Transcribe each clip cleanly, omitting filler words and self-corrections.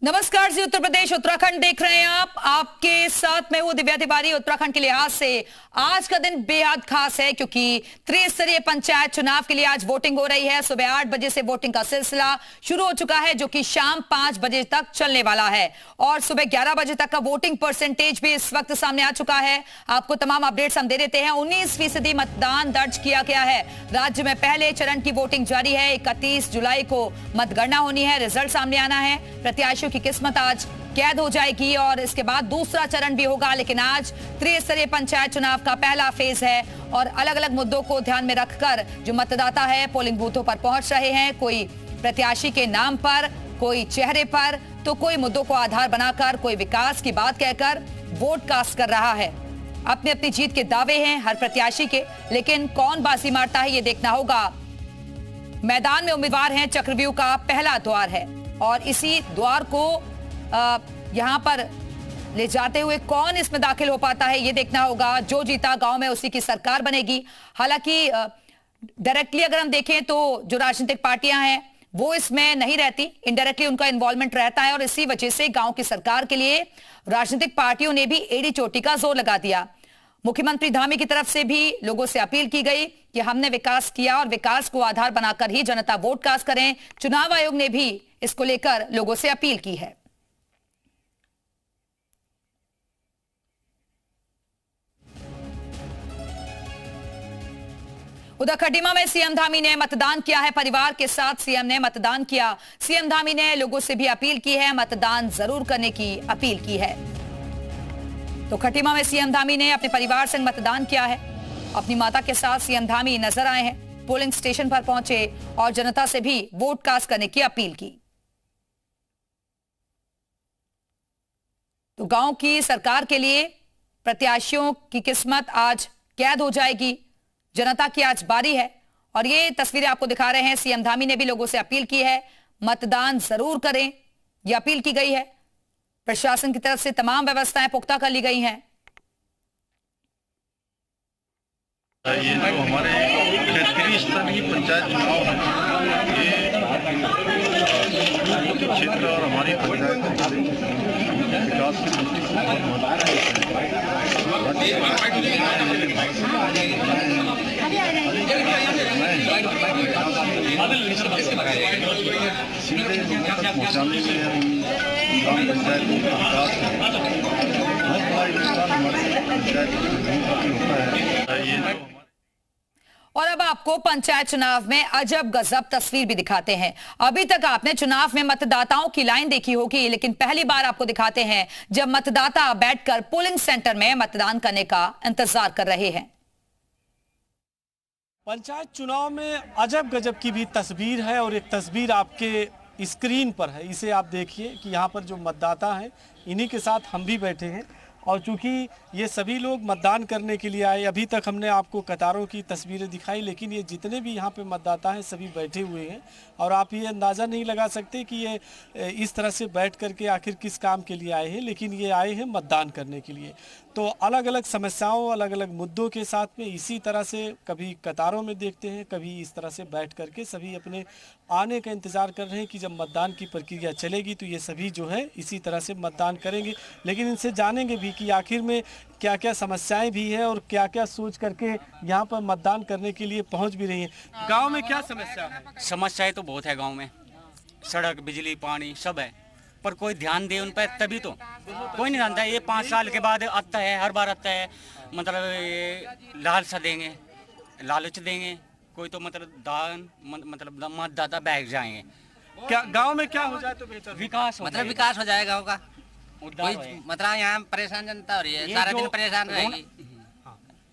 नमस्कार जी, उत्तर प्रदेश उत्तराखंड देख रहे हैं आप। आपके साथ मैं हूं दिव्या तिवारी। उत्तराखंड के लिहाज से आज का दिन बेहद खास है क्योंकि त्रिस्तरीय पंचायत चुनाव के लिए आज वोटिंग हो रही है। सुबह 8 बजे से वोटिंग का सिलसिला शुरू हो चुका है जो कि शाम 5 बजे तक चलने वाला है और सुबह 11 बजे तक का वोटिंग परसेंटेज भी इस वक्त सामने आ चुका है। आपको तमाम अपडेट्स हम दे देते हैं। 19% मतदान दर्ज किया गया है। राज्य में पहले चरण की वोटिंग जारी है। 31 जुलाई को मतगणना होनी है, रिजल्ट सामने आना है। प्रत्याशियों की किस्मत आज कैद हो जाएगी और इसके बाद दूसरा चरण भी होगा। लेकिन आज त्रिस्तरीय पंचायत चुनाव का पहला फेज है और अलग अलग मुद्दों को ध्यान में रखकर जो मतदाता है पोलिंग बूथों पर पहुंच रहे हैं। कोई प्रत्याशी के नाम पर, कोई चेहरे पर, तो कोई मुद्दों को आधार बनाकर, कोई विकास की बात कहकर वोट कास्ट कर रहा है। अपनी अपनी जीत के दावे हैं हर प्रत्याशी के, लेकिन कौन बाजी मारता है ये देखना होगा। मैदान में उम्मीदवार हैं, चक्रव्यूह का पहला द्वार है और इसी द्वार को यहां पर ले जाते हुए कौन इसमें दाखिल हो पाता है ये देखना होगा। जो जीता गांव में उसी की सरकार बनेगी। हालांकि डायरेक्टली अगर हम देखें तो जो राजनीतिक पार्टियां हैं वो इसमें नहीं रहती, इनडायरेक्टली उनका इन्वॉल्वमेंट रहता है और इसी वजह से गांव की सरकार के लिए राजनीतिक पार्टियों ने भी एड़ी चोटी का जोर लगा दिया। मुख्यमंत्री धामी की तरफ से भी लोगों से अपील की गई कि हमने विकास किया और विकास को आधार बनाकर ही जनता वोट कास्ट करें। चुनाव आयोग ने भी इसको लेकर लोगों से अपील की है। उधर खटीमा में सीएम धामी ने मतदान किया है। परिवार के साथ सीएम ने मतदान किया। सीएम धामी ने लोगों से भी अपील की है, मतदान जरूर करने की अपील की है। तो खटीमा में सीएम धामी ने अपने परिवार संग मतदान किया है। अपनी माता के साथ सीएम धामी नजर आए हैं, पोलिंग स्टेशन पर पहुंचे और जनता से भी वोट कास्ट करने की अपील की। तो गांव की सरकार के लिए प्रत्याशियों की किस्मत आज कैद हो जाएगी। जनता की आज बारी है और ये तस्वीरें आपको दिखा रहे हैं। सीएम धामी ने भी लोगों से अपील की है, मतदान जरूर करें, यह अपील की गई है। प्रशासन की तरफ से तमाम व्यवस्थाएं पुख्ता कर ली गई हैं। ये जो हमारे क्षेत्रीय स्तरीय पंचायत चुनाव है, ये क्षेत्र और हमारी पंचायत विकास की दृष्टि से बहुत महत्वपूर्ण सीधे लोगों तक पहुँचाने में हम ग्राम पंचायत का विकास बहुत बड़ा योगदान हमारे पंचायत की होता है। और अब आपको पंचायत चुनाव में अजब गजब तस्वीर भी दिखाते हैं। अभी तक आपने चुनाव में मतदाताओं की लाइन देखी होगी, लेकिन पहली बार आपको दिखाते हैं जब मतदाता बैठकर पोलिंग सेंटर में मतदान करने का इंतजार कर रहे हैं। पंचायत चुनाव में अजब गजब की भी तस्वीर है और एक तस्वीर आपके स्क्रीन पर है। इसे आप देखिए कि यहाँ पर जो मतदाता हैं इन्हीं के साथ हम भी बैठे हैं और चूंकि ये सभी लोग मतदान करने के लिए आए, अभी तक हमने आपको कतारों की तस्वीरें दिखाई, लेकिन ये जितने भी यहाँ पे मतदाता हैं सभी बैठे हुए हैं और आप ये अंदाज़ा नहीं लगा सकते कि ये इस तरह से बैठ करके आखिर किस काम के लिए आए हैं, लेकिन ये आए हैं मतदान करने के लिए। तो अलग अलग समस्याओं, अलग अलग मुद्दों के साथ में इसी तरह से कभी कतारों में देखते हैं, कभी इस तरह से बैठ करके सभी अपने आने का इंतज़ार कर रहे हैं कि जब मतदान की प्रक्रिया चलेगी तो ये सभी जो है इसी तरह से मतदान करेंगे। लेकिन इनसे जानेंगे भी कि आखिर में क्या क्या समस्याएं भी हैं और क्या क्या सोच करके यहाँ पर मतदान करने के लिए पहुँच भी रही हैं। गाँव में क्या समस्या है? समस्याएं तो बहुत है गाँव में, सड़क, बिजली, पानी सब है, पर कोई ध्यान दे उन पर तभी तो। कोई नहीं जानता। ये 5 साल के बाद आता है, हर बार आता है, मतलब ये लालसा देंगे, लालच देंगे, कोई तो मतलब दान, मतलब मतदाता बैठ जाएंगे। क्या गांव में क्या हो जाए तो बेहतर? विकास मतलब विकास हो जाए गाँव का। कोई मतलब यहाँ परेशान जनता हो रही है, सारा दिन परेशान रहेगी,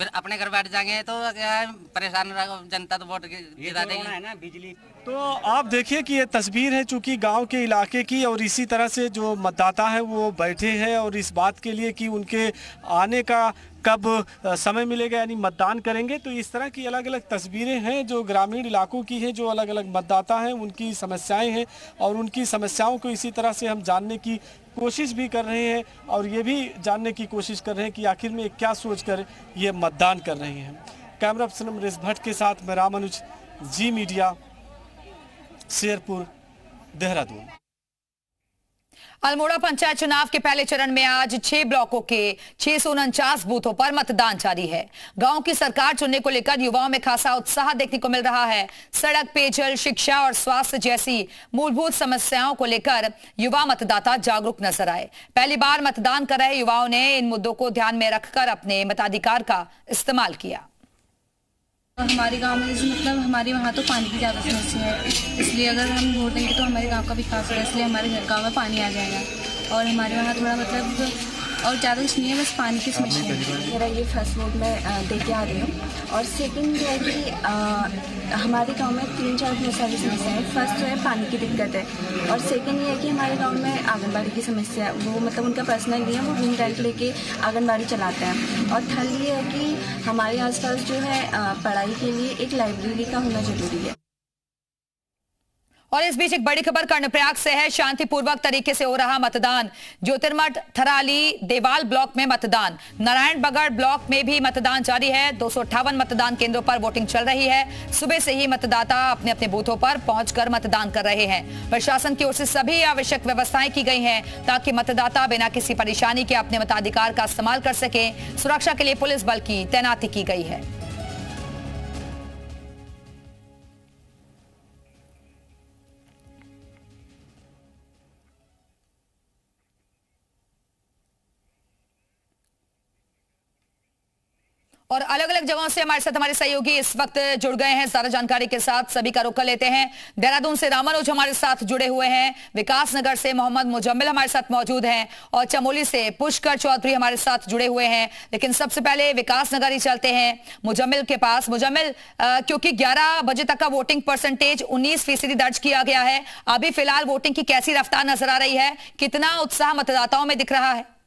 फिर अपने घर बैठ जाएंगे तो क्या है, परेशान जनता तो वोट गिरा देगी है ना। बिजली तो आप देखिए कि ये तस्वीर है चूंकि गांव के इलाके की और इसी तरह से जो मतदाता है वो बैठे हैं और इस बात के लिए कि उनके आने का कब समय मिलेगा यानी मतदान करेंगे। तो इस तरह की अलग अलग तस्वीरें हैं जो ग्रामीण इलाकों की हैं, जो अलग अलग मतदाता हैं उनकी समस्याएं हैं और उनकी समस्याओं को इसी तरह से हम जानने की कोशिश भी कर रहे हैं और ये भी जानने की कोशिश कर रहे हैं कि आखिर में क्या सोचकर ये मतदान कर रहे हैं। कैमरा पर्सन नरेश भट्ट के साथ मैं रामानुज, जी मीडिया, शेरपुर, देहरादून। अल्मोड़ा पंचायत चुनाव के पहले चरण में आज 6 ब्लॉकों के 649 बूथों पर मतदान जारी है। गांव की सरकार चुनने को लेकर युवाओं में खासा उत्साह देखने को मिल रहा है। सड़क, पेयजल, शिक्षा और स्वास्थ्य जैसी मूलभूत समस्याओं को लेकर युवा मतदाता जागरूक नजर आए। पहली बार मतदान कर रहे युवाओं ने इन मुद्दों को ध्यान में रखकर अपने मताधिकार का इस्तेमाल किया। हमारे गांव में जैसे मतलब हमारे वहाँ तो पानी की ज़्यादा समस्या है, इसलिए अगर हम वोट देंगे तो हमारे गांव का विकास होगा, इसलिए हमारे गांव में पानी आ जाएगा। और हमारे वहाँ थोड़ा मतलब और ज़्यादा कुछ नहीं है, बस पानी की समस्या है। मेरा ये फर्स्ट वोट मैं दे के आ रही हूँ। और सेकंड ये है कि हमारे गांव में 3-4 बहुत सारी समस्या है। फर्स्ट जो है पानी की दिक्कत है, और सेकंड ये है कि हमारे गांव में आंगनबाड़ी की समस्या है। वो मतलब उनका पर्सनल नहीं है, वो रूम रेंट लेके आंगनबाड़ी चलाते हैं। और थर्ड ये है कि हमारे आसपास जो है पढ़ाई के लिए एक लाइब्रेरी का होना जरूरी है। और इस बीच एक बड़ी खबर कर्णप्रयाग से है। शांतिपूर्वक तरीके से हो रहा मतदान। ज्योतिर्मठ, थराली, देवाल ब्लॉक में मतदान। नारायण बगड़ ब्लॉक में भी मतदान जारी है। 258 मतदान केंद्रों पर वोटिंग चल रही है। सुबह से ही मतदाता अपने अपने बूथों पर पहुंचकर मतदान कर रहे हैं। प्रशासन की ओर से सभी आवश्यक व्यवस्थाएं की गई हैं ताकि मतदाता बिना किसी परेशानी के अपने मताधिकार का इस्तेमाल कर सके। सुरक्षा के लिए पुलिस बल की तैनाती की गई है। और अलग अलग जगहों से हमारे साथ हमारे सहयोगी इस वक्त जुड़ गए हैं। ज्यादा जानकारी के साथ सभी का रुख कर लेते हैं। देहरादून से रामानुज हमारे साथ जुड़े हुए हैं। विकास नगर से मोहम्मद मुजम्मिल हमारे साथ मौजूद हैं और चमोली से पुष्कर चौधरी हमारे साथ जुड़े हुए हैं। लेकिन सबसे पहले विकास नगर ही चलते हैं मुजम्मिल के पास। मुजम्मिल, क्योंकि 11 बजे तक का वोटिंग परसेंटेज 19% दर्ज किया गया है, अभी फिलहाल वोटिंग की कैसी रफ्तार नजर आ रही है? कितना उत्साह मतदाताओं में दिख रहा है?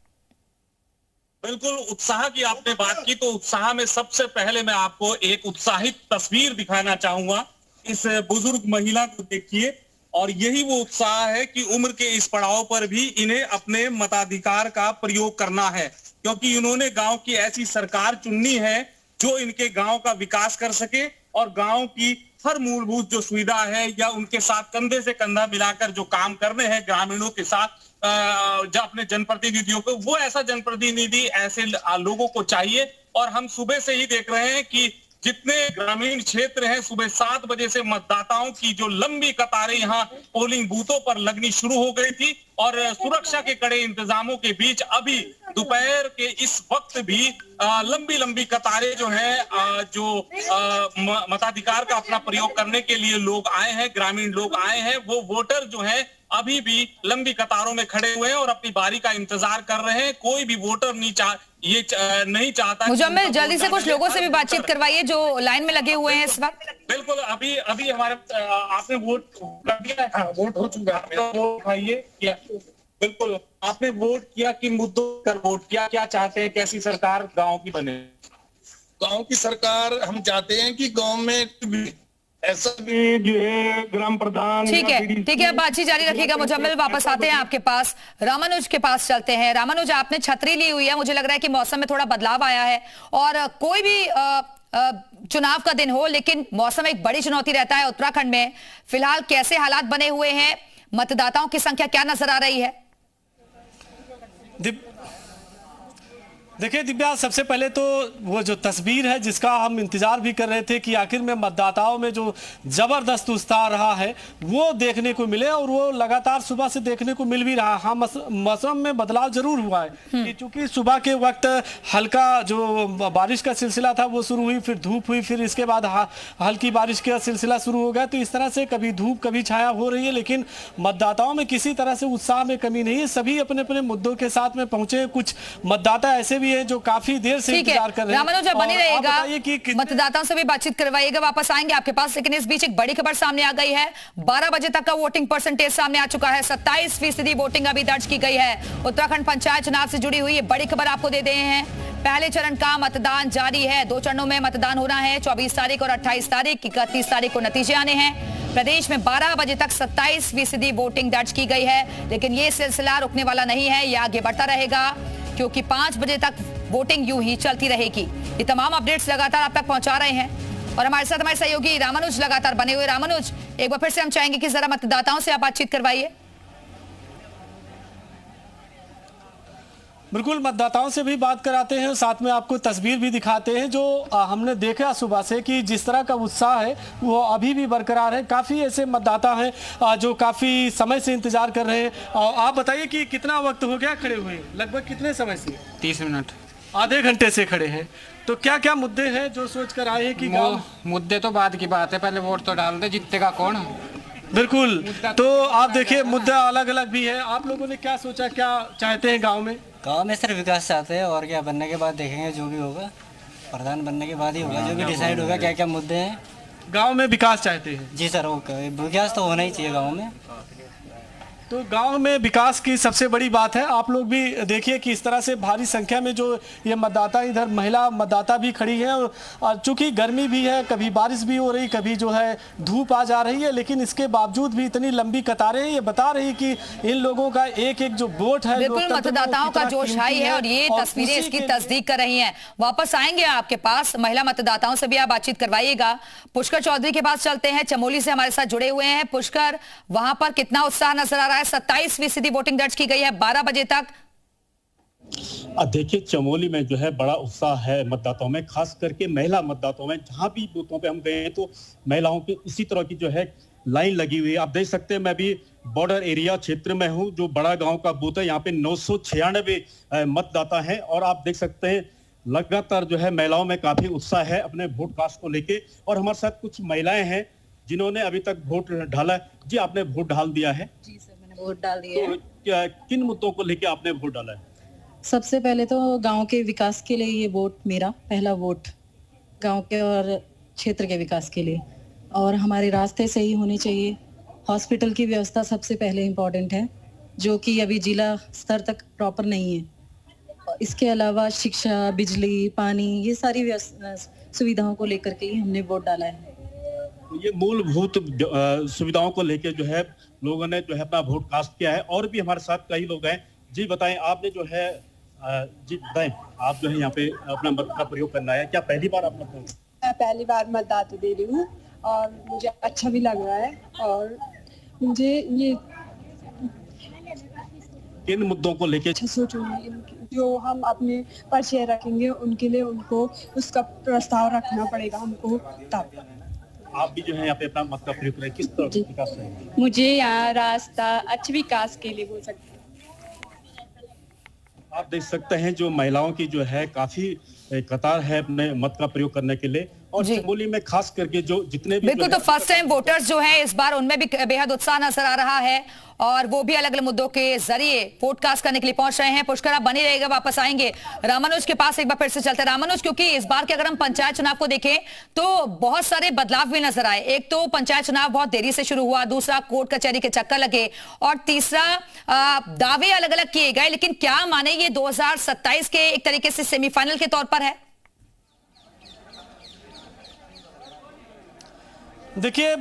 बिल्कुल, उत्साह की आपने बात की तो उत्साह में सबसे पहले मैं आपको एक उत्साहित तस्वीर दिखाना चाहूंगा। इस बुजुर्ग महिला को देखिए, और यही वो उत्साह है कि उम्र के इस पड़ाव पर भी इन्हें अपने मताधिकार का प्रयोग करना है, क्योंकि इन्होंने गांव की ऐसी सरकार चुननी है जो इनके गांव का विकास कर सके और गांव की हर मूलभूत जो सुविधा है या उनके साथ कंधे से कंधा मिलाकर जो काम करने हैं ग्रामीणों के साथ, जो अपने जनप्रतिनिधियों को, वो ऐसा जनप्रतिनिधि ऐसे लोगों को चाहिए। और हम सुबह से ही देख रहे हैं कि जितने ग्रामीण क्षेत्र हैं, सुबह 7 बजे से मतदाताओं की जो लंबी कतारें यहाँ पोलिंग बूथों पर लगनी शुरू हो गई थी। और सुरक्षा के कड़े इंतजामों के बीच अभी दोपहर के इस वक्त भी लंबी लंबी कतारें जो हैं, जो मताधिकार का अपना प्रयोग करने के लिए लोग आए हैं, ग्रामीण लोग आए हैं, वो वोटर जो है अभी भी लंबी कतारों में खड़े हुए हैं और अपनी बारी का इंतजार कर रहे हैं। कोई भी वोटर नहीं चाहता। मुजम्मिल, जल्दी से कुछ लोगों से भी बातचीत करवाइए जो लाइन में लगे हुए हैं इस वक्त। बिल्कुल, अभी हमारे आपने वोट कर दिया है? वोट हो चुका है, तो वोट उठाइए। बिल्कुल, आपने वोट किया, किन मुद्दों पर वोट किया, क्या चाहते हैं, कैसी सरकार गाँव की बने? गाँव की सरकार हम चाहते हैं कि गाँव में ऐसा भी जो है ग्राम प्रधान। ठीक है, बातचीत जारी रखिएगा मुजम्मिल। वापस आते हैं आपके पास, रामानुज के पास चलते हैं। रामानुज, आपने छतरी ली हुई है, मुझे लग रहा है कि मौसम में थोड़ा बदलाव आया है और कोई भी चुनाव का दिन हो, लेकिन मौसम एक बड़ी चुनौती रहता है उत्तराखंड में। फिलहाल कैसे हालात बने हुए हैं? मतदाताओं की संख्या क्या नजर आ रही है? देखिए दिव्या, सबसे पहले तो वो जो तस्वीर है जिसका हम इंतजार भी कर रहे थे कि आखिर में मतदाताओं में जो जबरदस्त उत्साह रहा है वो देखने को मिले, और वो लगातार सुबह से देखने को मिल भी रहा है। हाँ, मौसम में बदलाव जरूर हुआ है कि चूंकि सुबह के वक्त हल्का जो बारिश का सिलसिला था वो शुरू हुई, फिर धूप हुई, फिर इसके बाद हल्की बारिश का सिलसिला शुरू हो गया। तो इस तरह से कभी धूप कभी छाया हो रही है, लेकिन मतदाताओं में किसी तरह से उत्साह में कमी नहीं है। सभी अपने अपने मुद्दों के साथ में पहुंचे। कुछ मतदाता ऐसे भी है जो काफी देर से इंतजार कर रहे हैं। रामानुज, बनी रहेगा, मतदाताओं से भी बातचीत करवाइएगा, वापस आएंगे आपके पास। लेकिन इस बीच एक बड़ी खबर सामने आ गई है। 12 बजे तक का वोटिंग परसेंटेज सामने आ चुका है। 27% वोटिंग अभी दर्ज की गई है। उत्तराखंड पंचायत चुनाव से जुड़ी हुई ये बड़ी खबर आपको दे रहे हैं। पहले चरण का मतदान जारी है। 2 चरणों में मतदान होना है, 24 तारीख और 28 तारीख। 31 तारीख को नतीजे आने हैं। प्रदेश में 12 बजे तक 27% वोटिंग दर्ज की गई है, लेकिन ये सिलसिला रुकने वाला नहीं है, ये आगे बढ़ता रहेगा क्योंकि 5 बजे तक वोटिंग यूं ही चलती रहेगी। ये तमाम अपडेट्स लगातार आप तक पहुंचा रहे हैं और हमारे साथ हमारे सहयोगी रामानुज लगातार बने हुए। रामानुज, एक बार फिर से हम चाहेंगे कि जरा मतदाताओं से आप बातचीत करवाइए। बिल्कुल, मतदाताओं से भी बात कराते हैं, साथ में आपको तस्वीर भी दिखाते हैं जो हमने देखा सुबह से कि जिस तरह का उत्साह है वो अभी भी बरकरार है। काफ़ी ऐसे मतदाता हैं जो काफ़ी समय से इंतजार कर रहे हैं। और आप बताइए कि कितना वक्त हो गया खड़े हुए, लगभग कितने समय से? 30 मिनट, आधे घंटे से खड़े हैं। तो क्या क्या मुद्दे हैं जो सोच कर आए हैं कि मुद्दे तो बाद की बात है, पहले वोट तो डाल दे, जीतेगा कौन? बिल्कुल, तो आप देखिए मुद्दा अलग अलग भी है। आप लोगों ने क्या सोचा, क्या चाहते हैं गांव में? गांव में सिर्फ विकास चाहते हैं, और क्या बनने के बाद देखेंगे, जो भी होगा प्रधान बनने के बाद ही होगा, जो भी डिसाइड होगा क्या क्या मुद्दे हैं। गांव में विकास चाहते हैं? जी सर, ओके, विकास तो होना ही चाहिए गांव में। तो गांव में विकास की सबसे बड़ी बात है। आप लोग भी देखिए कि इस तरह से भारी संख्या में जो ये मतदाता, इधर महिला मतदाता भी खड़ी है, और चूंकि गर्मी भी है, कभी बारिश भी हो रही, कभी जो है धूप आ जा रही है, लेकिन इसके बावजूद भी इतनी लंबी कतारें हैं। ये बता रही कि इन लोगों का एक एक जो वोट है, बिल्कुल मतदाताओं का जोश हाई है और ये तस्वीरें इसकी तस्दीक कर रही हैं। वापस आएंगे आपके पास, महिला मतदाताओं से भी आप बातचीत करवाइएगा। पुष्कर चौधरी के पास चलते हैं, चमोली से हमारे साथ जुड़े हुए हैं। पुष्कर, वहां पर कितना उत्साह नजर आ रहा है? 27% वोटिंग दर्ज की गई है 12 बजे तक। देखिए, चमोली में जो है बड़ा उत्साह है मतदाताओं में, खास करके महिला मतदाताओं में। जहां भी बूथों पे हम गए हैं तो महिलाओं की उसी तरह की जो है लाइन लगी हुई है। आप देख सकते हैं, मैं भी बॉर्डर एरिया क्षेत्र में हूं, जो बड़ा गांव का बूथ है, यहाँ पे 996 मतदाता हैं, और आप देख सकते हैं लगातार जो है महिलाओं में काफी उत्साह है अपने वोट कास्ट को लेके। और हमारे साथ कुछ महिलाएं हैं जिन्होंने अभी तक वोट डाला है। जी, आपने वोट डाल दिया है? जी सर, मैंने वोट डाल दिया है। तो किन मुद्दों को लेके आपने वोट डाला है? सबसे पहले तो गांव के विकास के लिए ये वोट, मेरा पहला वोट गांव के और क्षेत्र के विकास के लिए। और हमारे रास्ते सही होने चाहिए। हॉस्पिटल की व्यवस्था सबसे पहले इम्पोर्टेंट है, जो कि अभी जिला स्तर तक प्रॉपर नहीं है। इसके अलावा शिक्षा, बिजली, पानी, ये सारी सुविधाओं को लेकर के ही हमने वोट डाला है। ये मूलभूत सुविधाओं को लेकर जो है लोगों ने जो है अपना वोट कास्ट किया है। और भी हमारे साथ कई लोग हैं। जी बताएं, आपने जो है जी बताएं, आप जो है यहाँ पे अपना मत का प्रयोग करना है, क्या पहली बार आप मतदान? मैं पहली बार मतदान दे रही हूँ और मुझे अच्छा भी लग रहा है। और मुझे ये किन मुद्दों को लेके सोचूंगी, जो हम अपने परिचय रखेंगे उनके लिए उनको उसका प्रस्ताव रखना पड़ेगा हमको। तब आप भी जो है यहाँ पे अपना मत का प्रयोग करें, किस तरह का विकास है? मुझे यहाँ रास्ता अच्छे विकास के लिए बोल सकते हैं। आप देख सकते हैं जो महिलाओं की जो है काफी कतार है अपने मत का प्रयोग करने के लिए। और चमोली में खास करके जो जितने भी बिल्कुल, तो फर्स्ट टाइम वोटर्स जो है इस बार उनमें भी बेहद उत्साह नजर आ रहा है और वो भी अलग अलग मुद्दों के जरिए वोट कास्ट करने के लिए पहुंच रहे हैं। पुष्कर, आप बने रहेगा, वापस आएंगे रामानुज के पास एक बार फिर से चलते हैं। रामानुज, क्योंकि इस बार के अगर हम पंचायत चुनाव को देखें तो बहुत सारे बदलाव भी नजर आए। एक तो पंचायत चुनाव बहुत देरी से शुरू हुआ, दूसरा कोर्ट कचहरी के चक्कर लगे, और तीसरा दावे अलग अलग किए गए। लेकिन क्या माने ये 2027 के एक तरीके से सेमीफाइनल के तौर पर है? देखिए,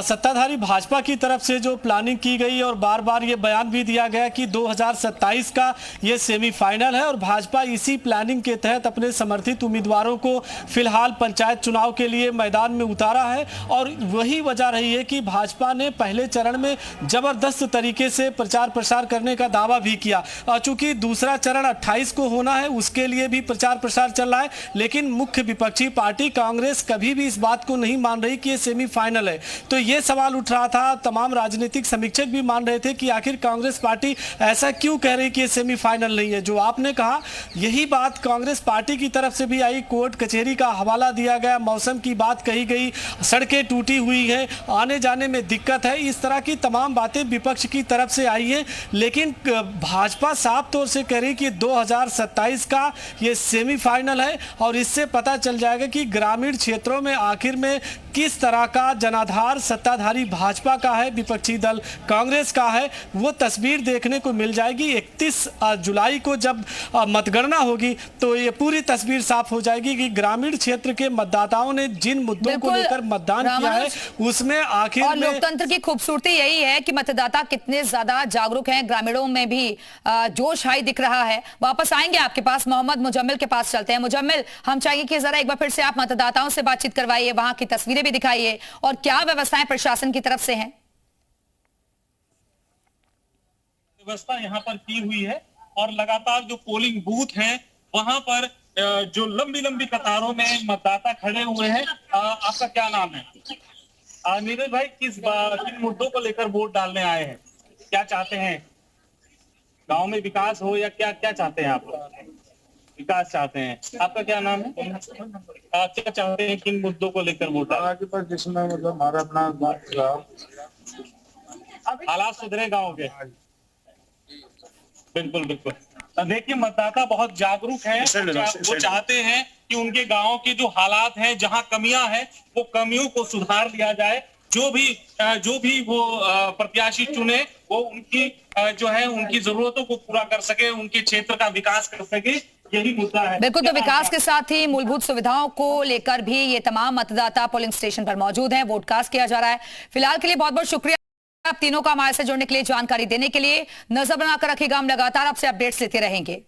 सत्ताधारी भाजपा की तरफ से जो प्लानिंग की गई और बार बार ये बयान भी दिया गया कि 2027 का ये सेमीफाइनल है और भाजपा इसी प्लानिंग के तहत अपने समर्थित उम्मीदवारों को फिलहाल पंचायत चुनाव के लिए मैदान में उतारा है। और वही वजह रही है कि भाजपा ने पहले चरण में जबरदस्त तरीके से प्रचार प्रसार करने का दावा भी किया। चूंकि दूसरा चरण 28 को होना है, उसके लिए भी प्रचार प्रसार चल रहा है, लेकिन मुख्य विपक्षी पार्टी कांग्रेस कभी भी इस बात को नहीं मान रही कि ये सेमीफाइनल है। तो ये सवाल उठ रहा था, तमाम राजनीतिक समीक्षक भी मान रहे थे कि आखिर कांग्रेस पार्टी ऐसा क्यों कह रही कि ये सेमीफाइनल नहीं है। जो आपने कहा, यही बात कांग्रेस पार्टी की तरफ से भी आई। कोर्ट कचहरी का हवाला दिया गया, मौसम की बात कही गई, सड़कें टूटी हुई हैं, आने जाने में दिक्कत है, इस तरह की तमाम बातें विपक्ष की तरफ से आई हैं। लेकिन भाजपा साफ तौर से कह रही कि 2027 का ये सेमीफाइनल है और इससे पता चल जाएगा कि ग्रामीण क्षेत्रों में आखिर में किस तरह का जनाधार सत्ताधारी भाजपा का है, विपक्षी दल कांग्रेस का है। वो तस्वीर देखने को मिल जाएगी 31 जुलाई को जब मतगणना होगी, तो ये पूरी तस्वीर साफ हो जाएगी कि ग्रामीण क्षेत्र के मतदाताओं ने जिन मुद्दों को लेकर मतदान किया है उसमें आखिर और लोकतंत्र की खूबसूरती यही है कि मतदाता कितने ज्यादा जागरूक हैं, ग्रामीणों में भी जोश हाई दिख रहा है। वापस आएंगे आपके पास, मोहम्मद मुजम्मिल के पास चलते हैं। मुजम्मिल, हम चाहिए कि जरा एक बार फिर से आप मतदाताओं से बातचीत करवाइए, वहां की तस्वीरें भी दिखाइए और क्या व्यवस्थाएं प्रशासन की तरफ से हैं? व्यवस्था यहाँ पर की हुई है और लगातार जो पोलिंग बूथ हैं वहां पर जो लंबी लंबी कतारों में मतदाता खड़े हुए हैं। आपका क्या नाम है? नीरज भाई, किन मुद्दों को लेकर वोट डालने आए हैं? क्या चाहते हैं? गांव में विकास हो या क्या क्या चाहते हैं आप? विकास चाहते हैं। आपका क्या नाम है? क्या चाहते हैं, किन मुद्दों को लेकर वोट डालें? जिसमें मतलब हमारा अपना हालात सुधरे गांव के। बिल्कुल बिल्कुल। देखिए, मतदाता बहुत जागरूक हैं। वो चाहते हैं कि उनके गांव के जो हालात हैं, जहां कमियां हैं, वो कमियों को सुधार लिया जाए। जो भी वो प्रत्याशी चुने वो उनकी जो है उनकी जरूरतों को पूरा कर सके, उनके क्षेत्र का विकास कर सके, यही मुद्दा है। बिल्कुल, तो विकास के साथ ही मूलभूत सुविधाओं को लेकर भी ये तमाम मतदाता पोलिंग स्टेशन पर मौजूद हैं। वोट कास्ट किया जा रहा है। फिलहाल के लिए बहुत बहुत शुक्रिया आप तीनों का हमारे से जुड़ने के लिए, जानकारी देने के लिए। नजर बनाकर रखिएगा, हम लगातार आपसे अपडेट्स लेते रहेंगे।